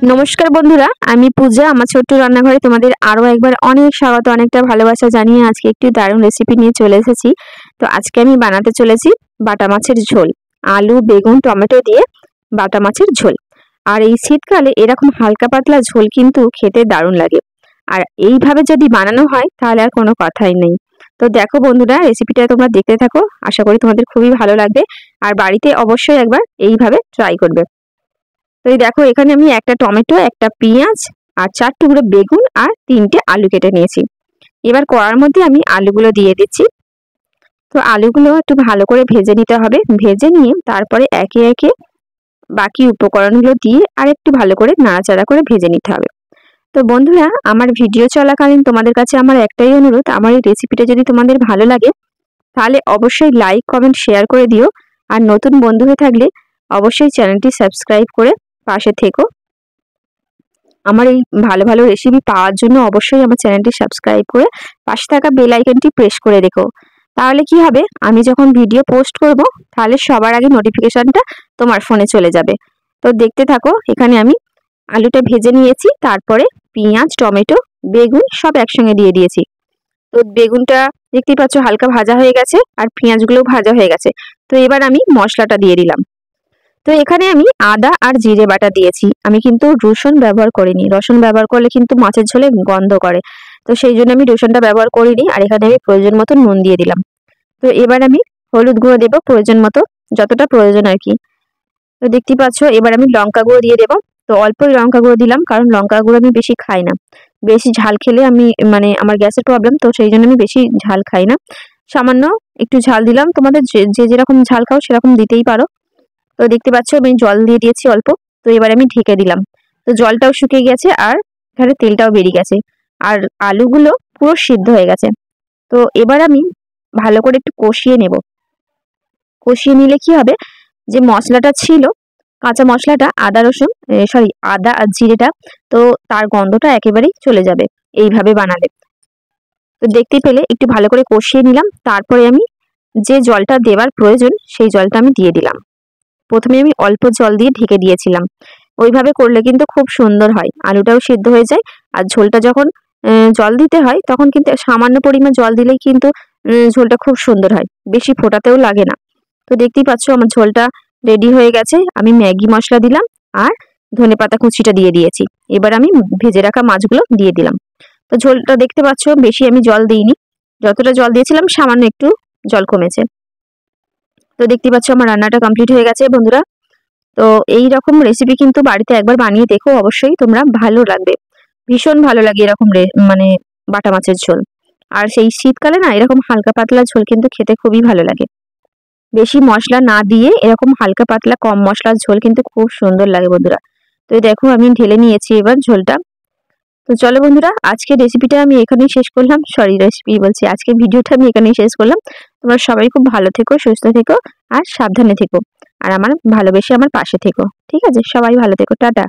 নমস্কার বন্ধুরা, আমি পূজা। আমার ছোট্ট রান্নাঘরে তোমাদের আরও একবার অনেক স্বাগত, অনেকটা ভালোবাসা জানিয়ে আজকে একটি দারুণ রেসিপি নিয়ে চলে এসেছি। তো আজকে আমি বানাতে চলেছি বাটা মাছের ঝোল। আলু, বেগুন, টমেটো দিয়ে বাটা মাছের ঝোল। আর এই শীতকালে এরকম হালকা পাতলা ঝোল কিন্তু খেতে দারুণ লাগে। আর এইভাবে যদি বানানো হয় তাহলে আর কোনো কথাই নেই। তো দেখো বন্ধুরা, রেসিপিটা তোমরা দেখতে থাকো, আশা করি তোমাদের খুবই ভালো লাগবে। আর বাড়িতে অবশ্যই একবার এইভাবে ট্রাই করবে। তো এই দেখো, এখানে আমি একটা টমেটো, একটা পেঁয়াজ আর 4 টুকরো বেগুন আর 3টে আলু কেটে নিয়েছি। এবার কড়ার মধ্যে আমি আলুগুলো দিয়ে দিচ্ছি। তো আলুগুলো একটু ভালো করে ভেজে নিতে হবে। ভেজে নিয়ে তারপরে একে একে বাকি উপকরণগুলো দিয়ে আর একটু ভালো করে নাড়াচাড়া করে ভেজে নিতে হবে। তো বন্ধুরা, আমার ভিডিও চলাকালীন তোমাদের কাছে আমার একটাই অনুরোধ, আমার এই রেসিপিটা যদি তোমাদের ভালো লাগে তাহলে অবশ্যই লাইক, কমেন্ট, শেয়ার করে দিও। আর নতুন বন্ধু হয়ে থাকলে অবশ্যই চ্যানেলটি সাবস্ক্রাইব করে পাশে থেকো। আমার এই ভালো ভালো রেসিপি পাওয়ার জন্য অবশ্যই আমার চ্যানেলটি সাবস্ক্রাইব করে পাশে থাকা বেল আইকনটি প্রেস করে রেখো। তাহলে কি হবে, আমি যখন ভিডিও পোস্ট করব তাহলে সবার আগে নোটিফিকেশনটা তোমার ফোনে চলে যাবে। তো দেখতে থাকো। এখানে আমি আলুটা ভেজে নিয়েছি, তারপরে পেঁয়াজ, টমেটো, বেগুন সব একসঙ্গে দিয়ে দিয়েছি। তো বেগুনটা দেখতেই পাচ্ছ হালকা ভাজা হয়ে গেছে, আর পেঁয়াজগুলোও ভাজা হয়ে গেছে। তো এবার আমি মশলাটা দিয়ে দিলাম। তো এখানে আমি আদা আর জিরে বাটা দিয়েছি। আমি কিন্তু রসুন ব্যবহার করিনি। রসুন ব্যবহার করলে কিন্তু মাছের ঝোলে গন্ধ করে। তো সেই জন্য আমি রসুনটা ব্যবহার করিনি। আর এখানে আমি প্রয়োজন মতো নুন দিয়ে দিলাম। তো এবার আমি হলুদ গুঁড়ো দেবো প্রয়োজন মতো, যতটা প্রয়োজন আর কি। তো দেখতেই পাচ্ছ, এবার আমি লঙ্কা গুঁড়ো দিয়ে দেবো। তো অল্পই লঙ্কা গুঁড়ো দিলাম, কারণ লঙ্কা গুঁড়ো আমি বেশি খাই না। বেশি ঝাল খেলে আমি আমার গ্যাসের প্রবলেম, তো সেই জন্য আমি বেশি ঝাল খাই না। সামান্য একটু ঝাল দিলাম। তোমাদের যে যে যেরকম ঝাল খাও সেরকম দিতেই পারো। তো দেখতে পাচ্ছ আমি জল দিয়ে দিয়েছি অল্প। তো এবার আমি ঢেকে দিলাম। তো জলটাও শুকিয়ে গেছে আর এখানে তেলটাও বেরিয়ে গেছে। আর আলুগুলো পুরো সিদ্ধ হয়ে গেছে। তো এবার আমি ভালো করে একটু কষিয়ে নেব। কষিয়ে নিলে কি হবে, যে মশলাটা ছিল, কাঁচা মশলাটা, আদা রসুন, আদা আর জিরেটা, তো তার গন্ধটা একেবারেই চলে যাবে এইভাবে বানালে। তো দেখতে পেলে একটু ভালো করে কষিয়ে নিলাম। তারপরে আমি যে জলটা দেওয়ার প্রয়োজন সেই জলটা আমি দিয়ে দিলাম। প্রথমে আমি অল্প জল দিয়ে ঢেকে দিয়েছিলাম। ওইভাবে করলে কিন্তু খুব সুন্দর হয়, আলুটাও সিদ্ধ হয়ে যায়। আর ঝোলটা যখন জল দিতে হয় তখন কিন্তু সামান্য পরিমাণ জল দিলেই কিন্তু ঝোলটা খুব সুন্দর হয়, বেশি ফোটাতেও লাগে না। তো দেখতেই পাচ্ছ আমার ঝোলটা রেডি হয়ে গেছে। আমি ম্যাগি মশলা দিলাম আর ধনেপাতা কুচিটা দিয়ে দিয়েছি। এবার আমি ভেজে রাখা মাছগুলো দিয়ে দিলাম। তো ঝোলটা দেখতে পাচ্ছ বেশি আমি জল দিইনি, যতটা জল দিয়েছিলাম সামান্য একটু জল কমেছে। তো দেখতে পাচ্ছ আমার রান্নাটা কমপ্লিট হয়ে গেছে বন্ধুরা। তো এই রকম রেসিপি কিন্তু বাড়িতে একবার বানিয়ে দেখো, অবশ্যই তোমরা ভালো লাগবে। ভীষণ ভালো লাগে এরকম বাটা মাছের ঝোল। আর সেই শীতকালে না এরকম হালকা পাতলা ঝোল কিন্তু খেতে খুবই ভালো লাগে। বেশি মশলা না দিয়ে এরকম হালকা পাতলা কম মশলার ঝোল কিন্তু খুব সুন্দর লাগে বন্ধুরা। তো এই দেখো আমি ঢেলে নিয়েছি এবার ঝোলটা। তো চলো বন্ধুরা, আজকে রেসিপিটা আমি এখানেই শেষ করলাম। রেসিপি বলছি, আজকে ভিডিওটা আমি এখানেই শেষ করলাম। তোমরা সবাই খুব ভালো থেকো, সুস্থ থেকো আর সাবধানে থেকো। আর আমার ভালোবেসে আমার পাশে থেকো। ঠিক আছে, সবাই ভালো থেকো, টাটা।